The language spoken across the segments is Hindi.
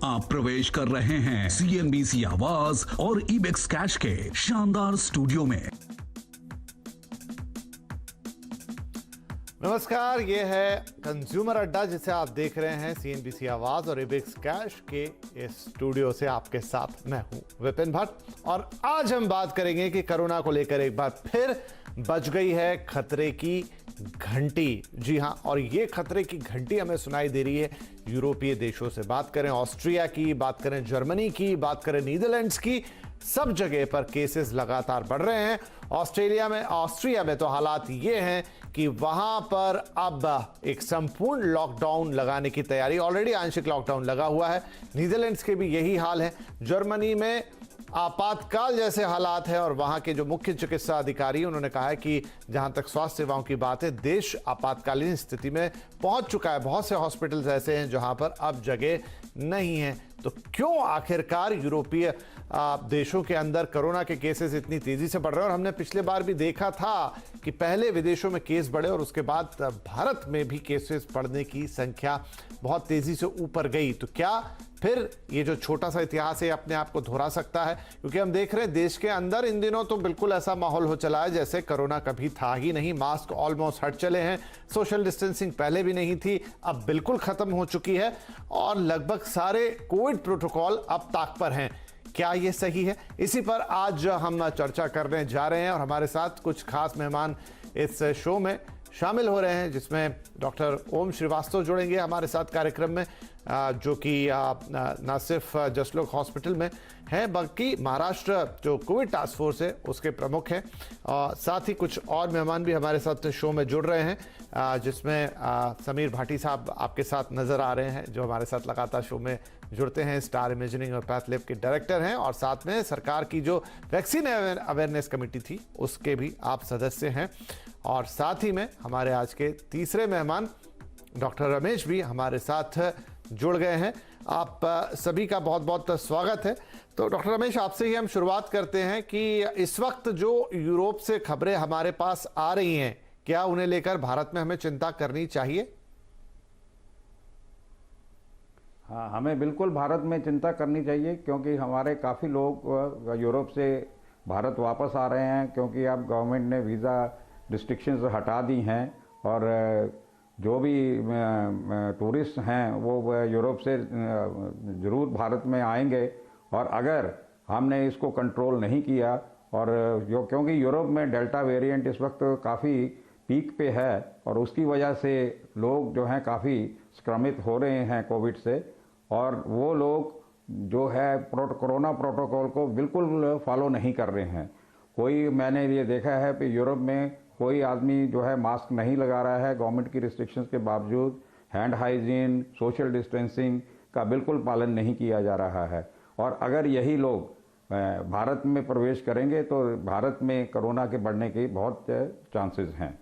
आप प्रवेश कर रहे हैं CNBC आवाज और इबेक्स कैश के शानदार स्टूडियो में। नमस्कार, ये है कंज्यूमर अड्डा जिसे आप देख रहे हैं CNBC आवाज और इबेक्स कैश के इस स्टूडियो से। आपके साथ मैं हूं विपिन भट्ट और आज हम बात करेंगे कि कोरोना को लेकर एक बार फिर बज गई है खतरे की घंटी। जी हां, और ये खतरे की घंटी हमें सुनाई दे रही है यूरोपीय देशों से। बात करें ऑस्ट्रिया की, बात करें जर्मनी की, बात करें नीदरलैंड्स की, सब जगह पर केसेस लगातार बढ़ रहे हैं। ऑस्ट्रिया में तो हालात ये हैं कि वहां पर अब एक संपूर्ण लॉकडाउन लगाने की तैयारी, ऑलरेडी आंशिक लॉकडाउन लगा हुआ है। नीदरलैंड्स के भी यही हाल है। जर्मनी में आपातकाल जैसे हालात है और वहां के जो मुख्य चिकित्सा अधिकारी उन्होंने कहा है कि जहां तक स्वास्थ्य सेवाओं की बात है, देश आपातकालीन स्थिति में पहुंच चुका है। बहुत से हॉस्पिटल्स ऐसे हैं जहां पर अब जगह नहीं है। तो क्यों आखिरकार यूरोपीय देशों के अंदर कोरोना के केसेस इतनी तेजी से बढ़ रहे हैं? और हमने पिछले बार भी देखा था कि पहले विदेशों में केस बढ़े और उसके बाद भारत में भी केसेस बढ़ने की संख्या बहुत तेजी से ऊपर गई। तो क्या फिर ये जो छोटा सा इतिहास है अपने आप को दोहरा सकता है? क्योंकि हम देख रहे हैं देश के अंदर इन दिनों तो बिल्कुल ऐसा माहौल हो चला है जैसे कोरोना कभी था ही नहीं। मास्क ऑलमोस्ट हट चले हैं, सोशल डिस्टेंसिंग पहले भी नहीं थी, अब बिल्कुल खत्म हो चुकी है और लगभग सारे कोविड प्रोटोकॉल अब ताक पर हैं। क्या ये सही है? इसी पर आज हम चर्चा करने जा रहे हैं और हमारे साथ कुछ खास मेहमान इस शो में शामिल हो रहे हैं, जिसमें डॉक्टर ओम श्रीवास्तव जुड़ेंगे हमारे साथ कार्यक्रम में, जो कि न सिर्फ जसलोक हॉस्पिटल में हैं बल्कि महाराष्ट्र जो कोविड टास्क फोर्स है उसके प्रमुख हैं। साथ ही कुछ और मेहमान भी हमारे साथ शो में जुड़ रहे हैं, जिसमें समीर भाटी साहब आपके साथ नज़र आ रहे हैं, जो हमारे साथ लगातार शो में जुड़ते हैं। स्टार इमेजिनिंग और पैथ लैब के डायरेक्टर हैं और साथ में सरकार की जो वैक्सीन अवेयरनेस कमेटी थी उसके भी आप सदस्य हैं। और साथ ही में हमारे आज के तीसरे मेहमान डॉक्टर रमेश भी हमारे साथ जुड़ गए हैं। आप सभी का बहुत बहुत स्वागत है। तो डॉक्टर रमेश, आपसे ही हम शुरुआत करते हैं कि इस वक्त जो यूरोप से खबरें हमारे पास आ रही हैं, क्या उन्हें लेकर भारत में हमें चिंता करनी चाहिए? हाँ, हमें बिल्कुल भारत में चिंता करनी चाहिए, क्योंकि हमारे काफ़ी लोग यूरोप से भारत वापस आ रहे हैं, क्योंकि अब गवर्नमेंट ने वीज़ा रिस्ट्रिक्शंस हटा दी हैं और जो भी टूरिस्ट हैं वो यूरोप से ज़रूर भारत में आएंगे। और अगर हमने इसको कंट्रोल नहीं किया और क्योंकि यूरोप में डेल्टा वेरिएंट इस वक्त काफ़ी पीक पे है और उसकी वजह से लोग जो हैं काफ़ी संक्रमित हो रहे हैं कोविड से, और वो लोग जो है कोरोना प्रोटोकॉल को बिल्कुल फॉलो नहीं कर रहे हैं। मैंने ये देखा है कि यूरोप में कोई आदमी जो है मास्क नहीं लगा रहा है गवर्नमेंट की रिस्ट्रिक्शंस के बावजूद। हैंड हाइजीन, सोशल डिस्टेंसिंग का बिल्कुल पालन नहीं किया जा रहा है। और अगर यही लोग भारत में प्रवेश करेंगे तो भारत में कोरोना के बढ़ने के बहुत चांसेस हैं।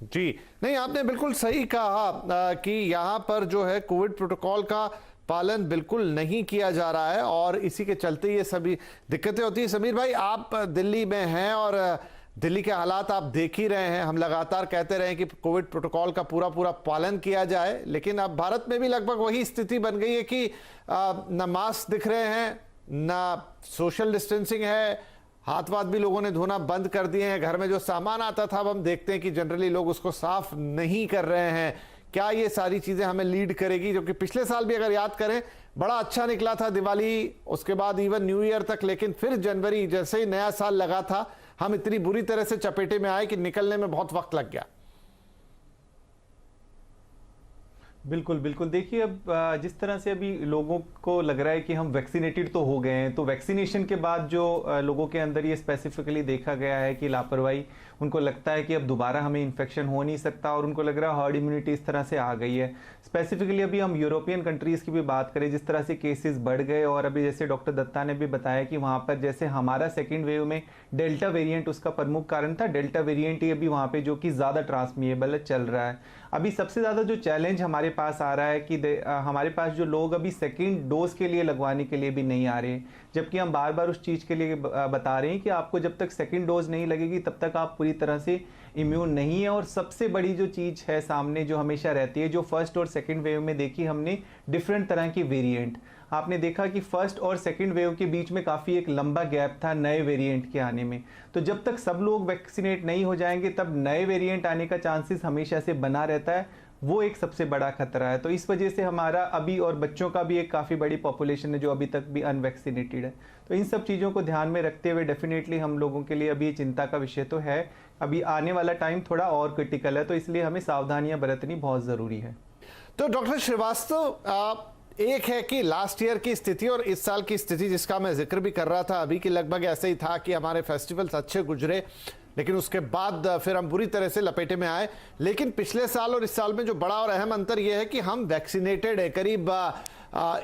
जी नहीं, आपने बिल्कुल सही कहा कि यहाँ पर जो है कोविड प्रोटोकॉल का पालन बिल्कुल नहीं किया जा रहा है और इसी के चलते ये सभी दिक्कतें होती है। समीर भाई, आप दिल्ली में हैं और दिल्ली के हालात आप देख ही रहे हैं। हम लगातार कहते रहे कि कोविड प्रोटोकॉल का पूरा पालन किया जाए, लेकिन अब भारत में भी लगभग वही स्थिति बन गई है कि न मास्क दिख रहे हैं, न सोशल डिस्टेंसिंग है, हाथ वाथ भी लोगों ने धोना बंद कर दिए हैं। घर में जो सामान आता था अब हम देखते हैं कि जनरली लोग उसको साफ नहीं कर रहे हैं। क्या ये सारी चीजें हमें लीड करेगी? जो कि पिछले साल भी अगर याद करें बड़ा अच्छा निकला था दिवाली, उसके बाद इवन न्यू ईयर तक, लेकिन फिर जनवरी जैसे ही नया साल लगा था हम इतनी बुरी तरह से चपेटे में आए कि निकलने में बहुत वक्त लग गया। बिल्कुल बिल्कुल। देखिए, अब जिस तरह से अभी लोगों को लग रहा है कि हम वैक्सीनेटेड तो हो गए हैं, तो वैक्सीनेशन के बाद जो लोगों के अंदर ये स्पेसिफिकली देखा गया है कि लापरवाही, उनको लगता है कि अब दोबारा हमें इन्फेक्शन हो नहीं सकता और उनको लग रहा है हर्ड इम्यूनिटी इस तरह से आ गई है। स्पेसिफिकली अभी हम यूरोपियन कंट्रीज़ की भी बात करें, जिस तरह से केसेस बढ़ गए और अभी जैसे डॉक्टर दत्ता ने भी बताया कि वहाँ पर जैसे हमारा सेकेंड वेव में डेल्टा वेरिएंट उसका प्रमुख कारण था, डेल्टा वेरिएंट ही अभी वहाँ पे जो कि ज़्यादा ट्रांसमिएबल चल रहा है। अभी सबसे ज़्यादा जो चैलेंज हमारे पास आ रहा है कि हमारे पास जो लोग अभी सेकेंड डोज के लिए लगवाने के लिए भी नहीं आ रहे, जबकि हम बार बार उस चीज़ के लिए बता रहे हैं कि आपको जब तक सेकेंड डोज नहीं लगेगी तब तक आप पूरी पूरी तरह से इम्यून नहीं है। और सबसे बड़ी जो चीज़ है सामने जो हमेशा रहती है, जो फर्स्ट और सेकंड वेव में देखी हमने डिफरेंट तरह की वेरिएंट, आपने देखा कि फर्स्ट और सेकंड वेव के बीच में काफ़ी एक लंबा गैप था नए वेरिएंट के आने में। तो जब तक सब लोग वैक्सीनेट नहीं हो जाएंगे तब नए वेरिएंट आने का चांसेस हमेशा से बना रहता है, वो एक सबसे बड़ा खतरा है। तो इस वजह से हमारा अभी, और बच्चों का भी एक काफ़ी बड़ी पॉपुलेशन है जो अभी तक भी अनवैक्सीनेटेड है। तो इन सब चीज़ों को ध्यान में रखते हुए डेफिनेटली हम लोगों के लिए अभी ये चिंता का विषय तो है। अभी आने वाला टाइम थोड़ा और क्रिटिकल है, तो इसलिए हमें सावधानियां बरतनी बहुत ज़रूरी है। तो डॉक्टर श्रीवास्तव, एक है कि लास्ट ईयर की स्थिति और इस साल की स्थिति जिसका मैं जिक्र भी कर रहा था अभी की लगभग ऐसे ही था कि हमारे फेस्टिवल्स अच्छे गुजरे, लेकिन उसके बाद फिर हम बुरी तरह से लपेटे में आए। लेकिन पिछले साल और इस साल में जो बड़ा और अहम अंतर यह है कि हम वैक्सीनेटेड है, करीब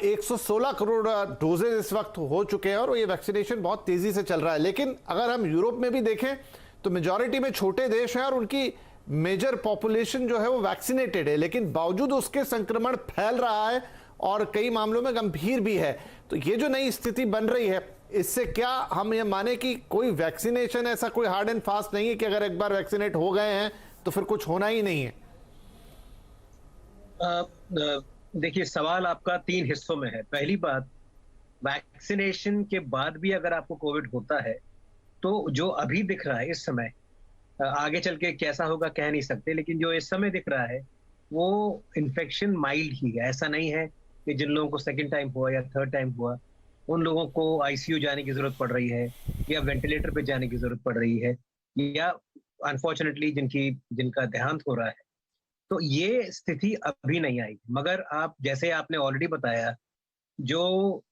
116 करोड़ डोजेज इस वक्त हो चुके हैं और ये वैक्सीनेशन बहुत तेजी से चल रहा है। लेकिन अगर हम यूरोप में भी देखें तो मेजॉरिटी में छोटे देश हैं और उनकी मेजर पॉपुलेशन जो है वो वैक्सीनेटेड है, लेकिन बावजूद उसके संक्रमण फैल रहा है और कई मामलों में गंभीर भी है। तो ये जो नई स्थिति बन रही है, इससे क्या हम ये माने कि कोई वैक्सीनेशन ऐसा कोई हार्ड एंड फास्ट नहीं है कि अगर एक बार वैक्सीनेट हो गए हैं तो फिर कुछ होना ही नहीं है? देखिए, सवाल आपका 3 हिस्सों में है। पहली बात, वैक्सीनेशन के बाद भी अगर आपको कोविड होता है तो जो अभी दिख रहा है इस समय, आगे चल के कैसा होगा कह नहीं सकते, लेकिन जो इस समय दिख रहा है वो इन्फेक्शन माइल्ड ही है। ऐसा नहीं है कि जिन लोगों को सेकंड टाइम हुआ या थर्ड टाइम हुआ उन लोगों को आईसीयू जाने की जरूरत पड़ रही है या वेंटिलेटर पे जाने की जरूरत पड़ रही है या अनफॉर्चुनेटली जिनका देहांत हो रहा है। तो ये स्थिति अभी नहीं आई। मगर आप, जैसे आपने ऑलरेडी बताया, जो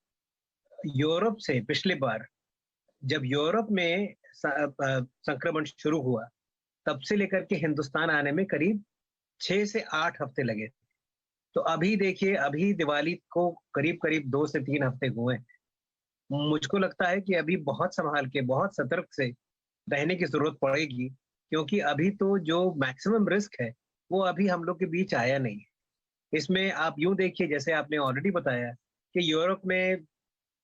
यूरोप से पिछले बार जब यूरोप में संक्रमण शुरू हुआ तब से लेकर के हिंदुस्तान आने में करीब 6 से 8 हफ्ते लगे। तो अभी देखिए, अभी दिवाली को करीब करीब 2 से 3 हफ्ते हुए। मुझको लगता है कि अभी बहुत संभाल के, बहुत सतर्क से रहने की जरूरत पड़ेगी, क्योंकि अभी तो जो मैक्सिमम रिस्क है वो अभी हम लोग के बीच आया नहीं है। इसमें आप यूं देखिए, जैसे आपने ऑलरेडी बताया कि यूरोप में,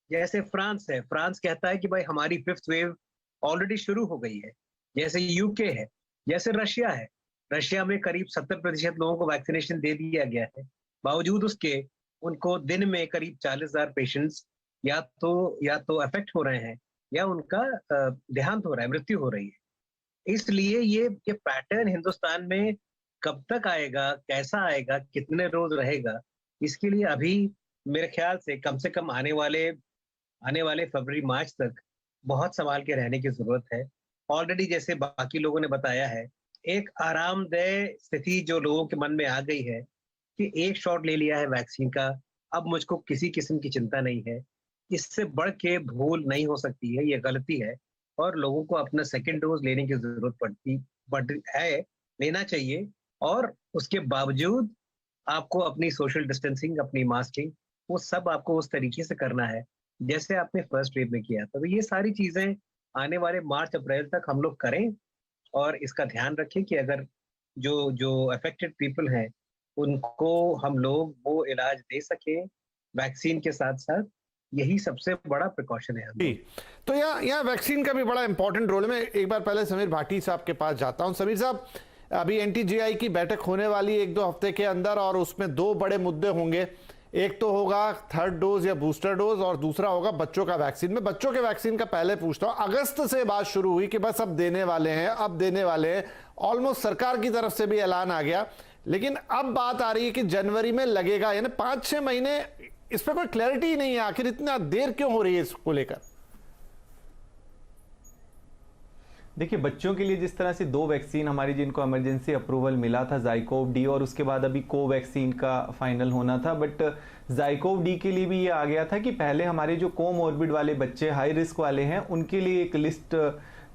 जैसे फ्रांस है, फ्रांस कहता है कि भाई हमारी 5th वेव ऑलरेडी शुरू हो गई है। जैसे यूके है, जैसे रशिया है, रशिया में करीब 70% लोगों को वैक्सीनेशन दे दिया गया है। बावजूद उसके उनको दिन में करीब 40,000 पेशेंट्स या तो अफेक्ट हो रहे हैं या उनका देहांत हो रहा है, मृत्यु हो रही है। इसलिए ये पैटर्न हिंदुस्तान में कब तक आएगा, कैसा आएगा, कितने रोज रहेगा, इसके लिए अभी मेरे ख्याल से कम आने वाले फरवरी मार्च तक बहुत संभाल के रहने की जरूरत है। ऑलरेडी जैसे बाकी लोगों ने बताया है, एक आरामदेह स्थिति जो लोगों के मन में आ गई है कि एक शॉट ले लिया है वैक्सीन का, अब मुझको किसी किस्म की चिंता नहीं है। इससे बढ़ के भूल नहीं हो सकती है, ये गलती है और लोगों को अपना सेकेंड डोज लेने की जरूरत पड़ती है, लेना चाहिए। और उसके बावजूद आपको अपनी सोशल डिस्टेंसिंग, अपनी मास्किंग, वो सब आपको उस तरीके से करना है जैसे आपने फर्स्ट वेव में किया था। तो ये सारी चीजें आने वाले मार्च अप्रैल तक हम लोग करें और इसका ध्यान रखें कि अगर जो अफेक्टेड पीपल हैं उनको हम लोग वो इलाज दे सकें वैक्सीन के साथ साथ। यही सबसे बड़ा प्रिकॉशन है जी। तो यहाँ वैक्सीन का भी बड़ा इंपॉर्टेंट रोल है। मैं एक बार पहले समीर भाटी साहब के पास जाता हूँ। समीर साहब, अभी एनटीजीआई की बैठक होने वाली 1-2 हफ्ते के अंदर और उसमें 2 बड़े मुद्दे होंगे। एक तो होगा थर्ड डोज या बूस्टर डोज और दूसरा होगा बच्चों का वैक्सीन। मैं बच्चों के वैक्सीन का पहले पूछता हूं, अगस्त से बात शुरू हुई कि बस अब देने वाले हैं, ऑलमोस्ट सरकार की तरफ से भी ऐलान आ गया, लेकिन अब बात आ रही है कि जनवरी में लगेगा, यानी 5-6 महीने। इस पर कोई क्लैरिटी ही नहीं है, आखिर इतना देर क्यों हो रही है इसको लेकर? देखिए, बच्चों के लिए जिस तरह से 2 वैक्सीन हमारी जिनको इमरजेंसी अप्रूवल मिला था, ज़ाइकोव डी और उसके बाद अभी कोवैक्सीन का फाइनल होना था, बट ज़ाइकोव डी के लिए भी ये आ गया था कि पहले हमारे जो कोमॉर्बिड वाले बच्चे, हाई रिस्क वाले हैं, उनके लिए एक लिस्ट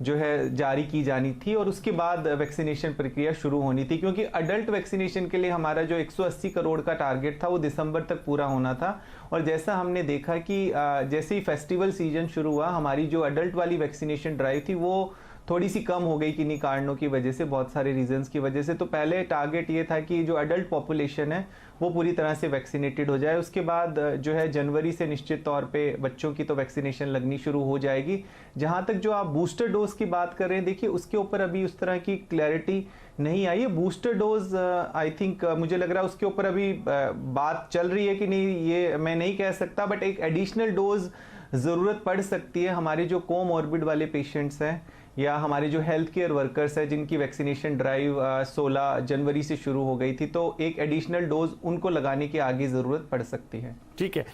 जो है जारी की जानी थी और उसके बाद वैक्सीनेशन प्रक्रिया शुरू होनी थी, क्योंकि अडल्ट वैक्सीनेशन के लिए हमारा जो 180 करोड़ का टारगेट था वो दिसंबर तक पूरा होना था। और जैसा हमने देखा कि जैसे ही फेस्टिवल सीजन शुरू हुआ, हमारी जो अडल्ट वाली वैक्सीनेशन ड्राइव थी वो थोड़ी सी कम हो गई किन्हीं कारणों की वजह से, बहुत सारे रीजंस की वजह से। तो पहले टारगेट ये था कि जो अडल्ट पॉपुलेशन है वो पूरी तरह से वैक्सीनेटेड हो जाए। उसके बाद जो है जनवरी से निश्चित तौर पे बच्चों की तो वैक्सीनेशन लगनी शुरू हो जाएगी। जहां तक जो आप बूस्टर डोज की बात कर रहे हैं, देखिए उसके ऊपर अभी उस तरह की क्लैरिटी नहीं आई है। बूस्टर डोज आई थिंक मुझे लग रहा है उसके ऊपर अभी बात चल रही है कि नहीं, ये मैं नहीं कह सकता, बट एक एडिशनल डोज ज़रूरत पड़ सकती है हमारे जो कोमॉर्बिड वाले पेशेंट्स हैं या हमारे जो हेल्थ केयर वर्कर्स हैं जिनकी वैक्सीनेशन ड्राइव 16 जनवरी से शुरू हो गई थी, तो एक एडिशनल डोज उनको लगाने की आगे ज़रूरत पड़ सकती है। ठीक है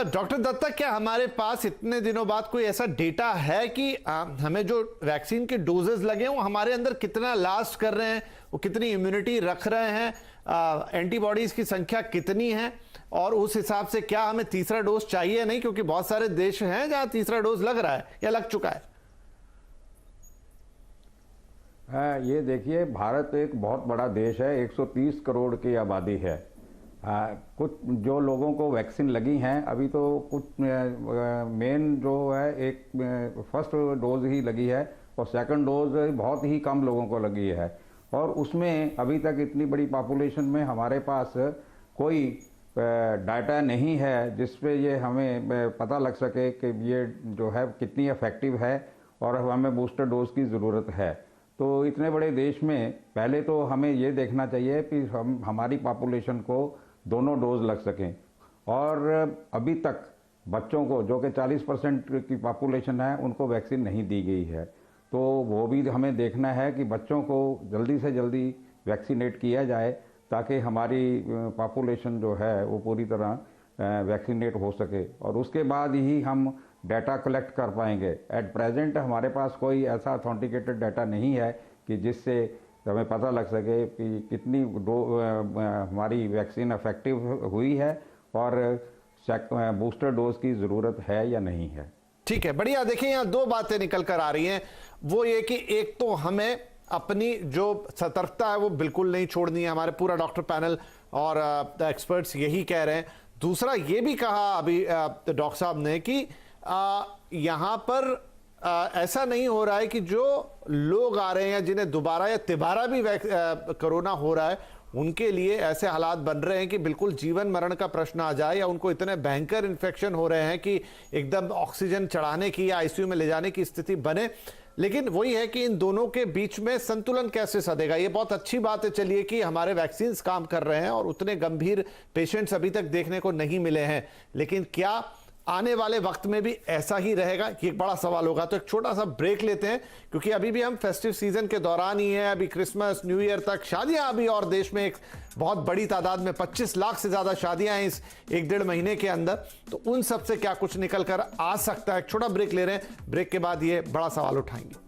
डॉक्टर दत्ता, क्या हमारे पास इतने दिनों बाद कोई ऐसा डेटा है कि हमें जो वैक्सीन के डोजेस लगे वो हमारे अंदर कितना लास्ट कर रहे हैं, वो कितनी इम्यूनिटी रख रहे हैं, एंटीबॉडीज की संख्या कितनी है, और उस हिसाब से क्या हमें तीसरा डोज चाहिए नहीं, क्योंकि बहुत सारे देश हैं जहां तीसरा डोज लग रहा है या लग चुका है। ये देखिए, भारत एक बहुत बड़ा देश है, 130 करोड़ की आबादी है। कुछ जो लोगों को वैक्सीन लगी हैं अभी, तो कुछ मेन जो है एक फर्स्ट डोज ही लगी है और सेकंड डोज बहुत ही कम लोगों को लगी है, और उसमें अभी तक इतनी बड़ी पॉपुलेशन में हमारे पास कोई डाटा नहीं है जिसपे ये हमें पता लग सके कि ये जो है कितनी इफेक्टिव है और हमें बूस्टर डोज की ज़रूरत है। तो इतने बड़े देश में पहले तो हमें ये देखना चाहिए कि हमारी पॉपुलेशन को दोनों डोज लग सकें, और अभी तक बच्चों को जो कि 40% की पॉपुलेशन है उनको वैक्सीन नहीं दी गई है। तो वो भी हमें देखना है कि बच्चों को जल्दी से जल्दी वैक्सीनेट किया जाए ताकि हमारी पॉपुलेशन जो है वो पूरी तरह वैक्सीनेट हो सके, और उसके बाद ही हम डाटा कलेक्ट कर पाएंगे। एट प्रेजेंट हमारे पास कोई ऐसा ऑथेंटिकेटेड डाटा नहीं है कि जिससे हमें पता लग सके कि कितनी हमारी वैक्सीन इफेक्टिव हुई है और बूस्टर डोज की ज़रूरत है या नहीं है। ठीक है, बढ़िया। देखिए यहाँ दो बातें निकल कर आ रही हैं, वो ये कि एक तो हमें अपनी जो सतर्कता है वो बिल्कुल नहीं छोड़नी है, हमारे पूरा डॉक्टर पैनल और एक्सपर्ट्स यही कह रहे हैं। दूसरा ये भी कहा अभी डॉक्टर साहब ने कि यहाँ पर ऐसा नहीं हो रहा है कि जो लोग आ रहे हैं जिन्हें दोबारा या तिबारा भी कोरोना हो रहा है, उनके लिए ऐसे हालात बन रहे हैं कि बिल्कुल जीवन मरण का प्रश्न आ जाए, या उनको इतने भयंकर इन्फेक्शन हो रहे हैं कि एकदम ऑक्सीजन चढ़ाने की या आईसीयू में ले जाने की स्थिति बने। लेकिन वही है कि इन दोनों के बीच में संतुलन कैसे सधेगा। ये बहुत अच्छी बात है, चलिए, कि हमारे वैक्सीन काम कर रहे हैं और उतने गंभीर पेशेंट्स अभी तक देखने को नहीं मिले हैं, लेकिन क्या आने वाले वक्त में भी ऐसा ही रहेगा, कि एक बड़ा सवाल होगा। तो एक छोटा सा ब्रेक लेते हैं, क्योंकि अभी भी हम फेस्टिव सीजन के दौरान ही हैं। अभी क्रिसमस, न्यू ईयर तक शादियां अभी, और देश में एक बहुत बड़ी तादाद में 25 लाख से ज्यादा शादियां हैं इस 1-1.5 महीने के अंदर। तो उन सब से क्या कुछ निकल कर आ सकता है। एक छोटा ब्रेक ले रहे हैं, ब्रेक के बाद ये बड़ा सवाल उठाएंगे।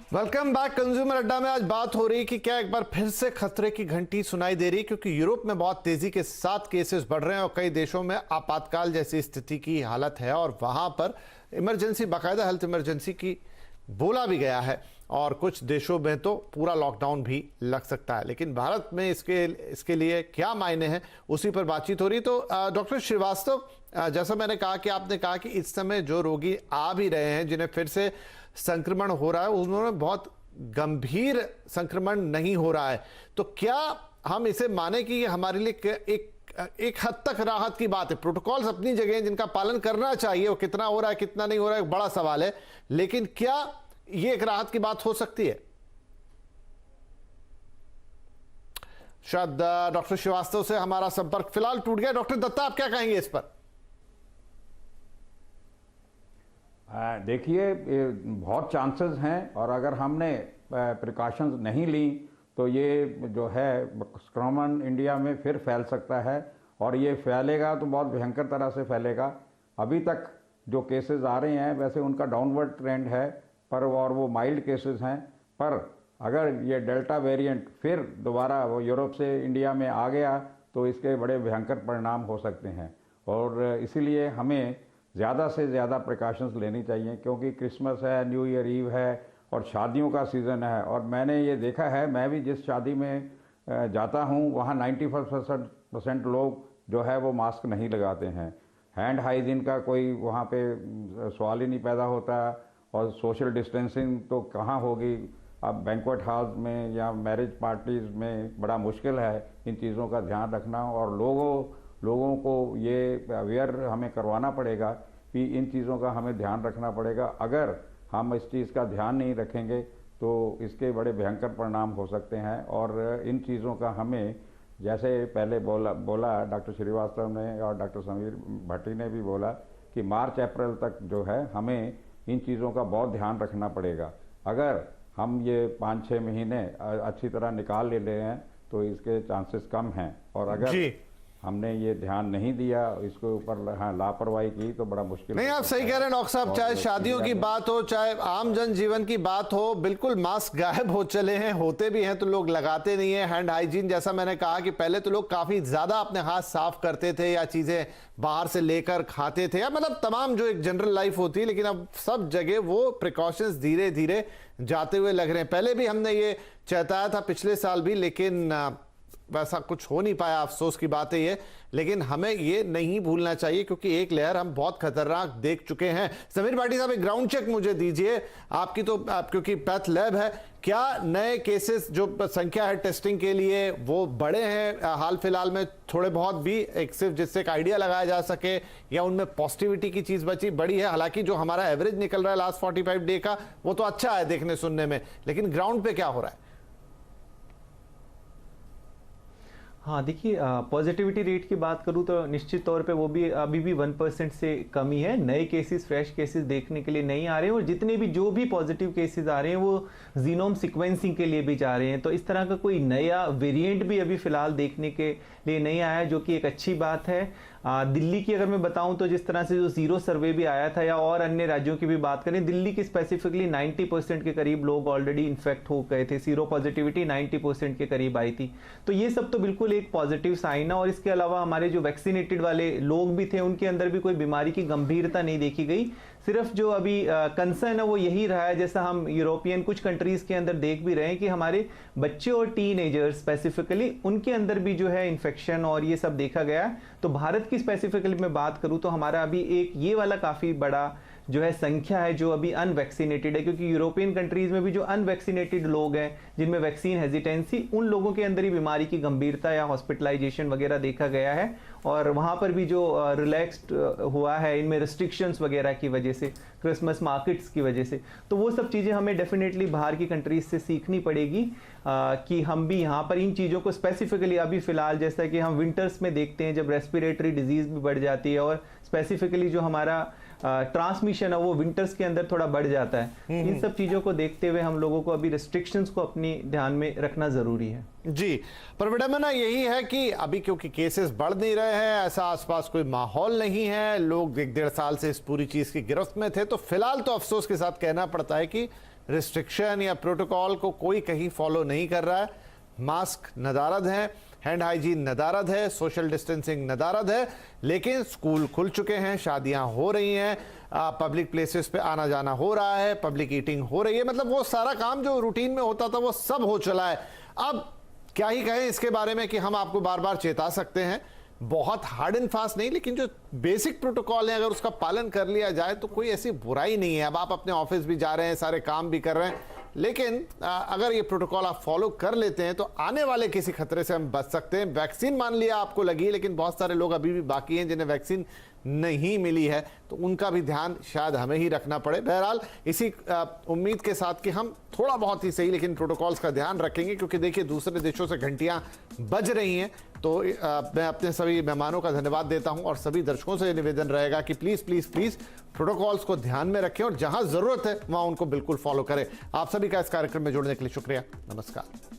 Welcome back. कंज्यूमर अड्डा में आज बात हो रही कि क्या एक बार फिर से खतरे की घंटी सुनाई दे रही, क्योंकि यूरोप में बहुत तेजी के साथ केसेस बढ़ रहे हैं और कई देशों में आपातकाल जैसी स्थिति की हालत है, और वहां पर इमरजेंसी, बाकायदा हेल्थ इमरजेंसी की बोला भी गया है, और कुछ देशों में तो पूरा लॉकडाउन भी लग सकता है। लेकिन भारत में इसके लिए क्या मायने हैं, उसी पर बातचीत हो रही। तो डॉक्टर श्रीवास्तव, जैसा मैंने कहा कि आपने कहा कि इस समय जो रोगी आ भी रहे हैं जिन्हें फिर से संक्रमण हो रहा है, उन्होंने बहुत गंभीर संक्रमण नहीं हो रहा है, तो क्या हम इसे माने कि ये हमारे लिए एक हद तक राहत की बात है? प्रोटोकॉल्स अपनी जगह हैं जिनका पालन करना चाहिए, वो कितना हो रहा है कितना नहीं हो रहा है एक बड़ा सवाल है, लेकिन क्या ये एक राहत की बात हो सकती है? शायद डॉक्टर श्रीवास्तव से हमारा संपर्क फिलहाल टूट गया। डॉक्टर दत्ता, आप क्या कहेंगे इस पर? देखिए, बहुत चांसेस हैं, और अगर हमने प्रिकॉशंस नहीं ली तो ये जो है संक्रमण इंडिया में फिर फैल सकता है, और ये फैलेगा तो बहुत भयंकर तरह से फैलेगा। अभी तक जो केसेस आ रहे हैं वैसे उनका डाउनवर्ड ट्रेंड है, पर और वो माइल्ड केसेस हैं, पर अगर ये डेल्टा वेरिएंट फिर दोबारा वो यूरोप से इंडिया में आ गया तो इसके बड़े भयंकर परिणाम हो सकते हैं, और इसीलिए हमें ज़्यादा से ज़्यादा प्रिकॉशंस लेनी चाहिए, क्योंकि क्रिसमस है, न्यू ईयर ईव है और शादियों का सीज़न है। और मैंने ये देखा है, मैं भी जिस शादी में जाता हूँ वहाँ 95% लोग जो है वो मास्क नहीं लगाते हैं। हैंड हाइजीन का कोई वहाँ पे सवाल ही नहीं पैदा होता, और सोशल डिस्टेंसिंग तो कहाँ होगी। अब बैंक्वेट हॉल में या मैरिज पार्टीज़ में बड़ा मुश्किल है इन चीज़ों का ध्यान रखना, और लोगों को ये अवेयर हमें करवाना पड़ेगा कि इन चीज़ों का हमें ध्यान रखना पड़ेगा। अगर हम इस चीज़ का ध्यान नहीं रखेंगे तो इसके बड़े भयंकर परिणाम हो सकते हैं। और इन चीज़ों का हमें, जैसे पहले बोला डॉक्टर श्रीवास्तव ने और डॉक्टर समीर भट्टी ने भी बोला कि मार्च अप्रैल तक जो है हमें इन चीज़ों का बहुत ध्यान रखना पड़ेगा। अगर हम ये 5-6 महीने अच्छी तरह निकाल ले रहे हैं तो इसके चांसेस कम हैं, और अगर हमने ये ध्यान नहीं दिया, इसके ऊपर लापरवाही की तो बड़ा मुश्किल। नहीं, आप सही कह रहे हैं डॉक्टर साहब, चाहे शादियों की बात हो, चाहे आम जनजीवन की बात हो, बिल्कुल मास्क गायब हो चले हैं। होते भी हैं तो लोग लगाते नहीं है। हैंड हाइजीन, जैसा मैंने कहा कि पहले तो लोग काफी ज्यादा अपने हाथ साफ करते थे या चीजें बाहर से लेकर खाते थे, या मतलब तमाम जो एक जनरल लाइफ होती है, लेकिन अब सब जगह वो प्रिकॉशंस धीरे धीरे जाते हुए लग रहे हैं। पहले भी हमने ये चेताया था पिछले साल भी, लेकिन वैसा कुछ हो नहीं पाया, अफसोस की बात है ये। लेकिन हमें ये नहीं भूलना चाहिए क्योंकि एक लहर हम बहुत खतरनाक देख चुके हैं। समीर भाटी साहब, एक ग्राउंड चेक मुझे दीजिए आपकी, तो क्योंकि पैथ लैब है, क्या नए केसेस जो संख्या है टेस्टिंग के लिए वो बढ़े हैं हाल फिलहाल में थोड़े बहुत भी, एक सिर्फ जिससे एक आइडिया लगाया जा सके, या उनमें पॉजिटिविटी की चीज बड़ी है? हालांकि जो हमारा एवरेज निकल रहा है लास्ट 45 डे का वो तो अच्छा है देखने सुनने में, लेकिन ग्राउंड पे क्या हो रहा है? हाँ, देखिए, पॉजिटिविटी रेट की बात करूँ तो निश्चित तौर पे वो भी अभी भी 1% से कम ही है। नए केसेस, फ्रेश केसेस देखने के लिए नहीं आ रहे हैं, और जितने भी जो भी पॉजिटिव केसेस आ रहे हैं वो जीनोम सीक्वेंसिंग के लिए भी जा रहे हैं। तो इस तरह का कोई नया वेरिएंट भी अभी फिलहाल देखने के लिए नहीं आया, जो कि एक अच्छी बात है। दिल्ली की अगर मैं बताऊं तो जिस तरह से जो जीरो सर्वे भी आया था, या और अन्य राज्यों की भी बात करें, दिल्ली की स्पेसिफिकली 90% के करीब लोग ऑलरेडी इन्फेक्ट हो गए थे। सीरो पॉजिटिविटी 90% के करीब आई थी। तो ये सब तो बिल्कुल एक पॉजिटिव साइन है। और इसके अलावा हमारे जो वैक्सीनेटेड वाले लोग भी थे उनके अंदर भी कोई बीमारी की गंभीरता नहीं देखी गई। सिर्फ जो अभी कंसर्न है वो यही रहा है, जैसा हम यूरोपियन कुछ कंट्रीज के अंदर देख भी रहे हैं कि हमारे बच्चे और टीनेजर्स स्पेसिफिकली उनके अंदर भी जो है इन्फेक्शन और ये सब देखा गया है। तो भारत की स्पेसिफिकली मैं बात करूं तो हमारा अभी एक ये वाला काफी बड़ा जो है संख्या है जो अभी अनवैक्सीनेटेड है, क्योंकि यूरोपियन कंट्रीज में भी जो अनवैक्सीनेटेड लोग हैं जिनमें वैक्सीन हेजिटेंसी, उन लोगों के अंदर ही बीमारी की गंभीरता या हॉस्पिटलाइजेशन वगैरह देखा गया है। और वहां पर भी जो रिलैक्स्ड हुआ है इनमें रिस्ट्रिक्शंस वगैरह की वजह से, क्रिसमस मार्केट्स की वजह से, तो वो सब चीज़ें हमें डेफिनेटली बाहर की कंट्रीज से सीखनी पड़ेगी कि हम भी यहाँ पर इन चीज़ों को स्पेसिफिकली अभी फिलहाल, जैसा कि हम विंटर्स में देखते हैं जब रेस्पिरेटरी डिजीज भी बढ़ जाती है और स्पेसिफिकली जो हमारा ट्रांसमिशन है वो विंटर्स के अंदर थोड़ा बढ़ जाता है। इन सब चीजों को देखते हुए हम लोगों को अभी रिस्ट्रिक्शंस को अपनी ध्यान में रखना जरूरी है। जी, पर विडंबना यही है कि अभी क्योंकि केसेस बढ़ नहीं रहे हैं, ऐसा आसपास कोई माहौल नहीं है, लोग 1-1.5 साल से इस पूरी चीज की गिरफ्त में थे, तो फिलहाल तो अफसोस के साथ कहना पड़ता है कि रिस्ट्रिक्शन या प्रोटोकॉल को कोई कहीं फॉलो नहीं कर रहा है। मास्क नदारद है, हैंड हाइजीन नदारद है, सोशल डिस्टेंसिंग नदारद है, लेकिन स्कूल खुल चुके हैं, शादियां हो रही हैं, पब्लिक प्लेसेस पे आना जाना हो रहा है, पब्लिक ईटिंग हो रही है, मतलब वो सारा काम जो रूटीन में होता था वो सब हो चला है। अब क्या ही कहें इसके बारे में कि हम आपको बार बार चेता सकते हैं, बहुत हार्ड एंड फास्ट नहीं, लेकिन जो बेसिक प्रोटोकॉल है अगर उसका पालन कर लिया जाए तो कोई ऐसी बुराई नहीं है। अब आप अपने ऑफिस भी जा रहे हैं, सारे काम भी कर रहे हैं, लेकिन अगर ये प्रोटोकॉल आप फॉलो कर लेते हैं तो आने वाले किसी खतरे से हम बच सकते हैं। वैक्सीन मान लिया आपको लगी, लेकिन बहुत सारे लोग अभी भी बाकी हैं जिन्हें वैक्सीन नहीं मिली है, तो उनका भी ध्यान शायद हमें ही रखना पड़े। बहरहाल इसी उम्मीद के साथ कि हम थोड़ा बहुत ही सही लेकिन प्रोटोकॉल्स का ध्यान रखेंगे, क्योंकि देखिए दूसरे देशों से घंटियां बज रही हैं। तो मैं अपने सभी मेहमानों का धन्यवाद देता हूं और सभी दर्शकों से निवेदन रहेगा कि प्लीज प्लीज प्लीज प्रोटोकॉल्स को ध्यान में रखें और जहां जरूरत है वहां उनको बिल्कुल फॉलो करें। आप सभी का इस कार्यक्रम में जुड़ने के लिए शुक्रिया। नमस्कार।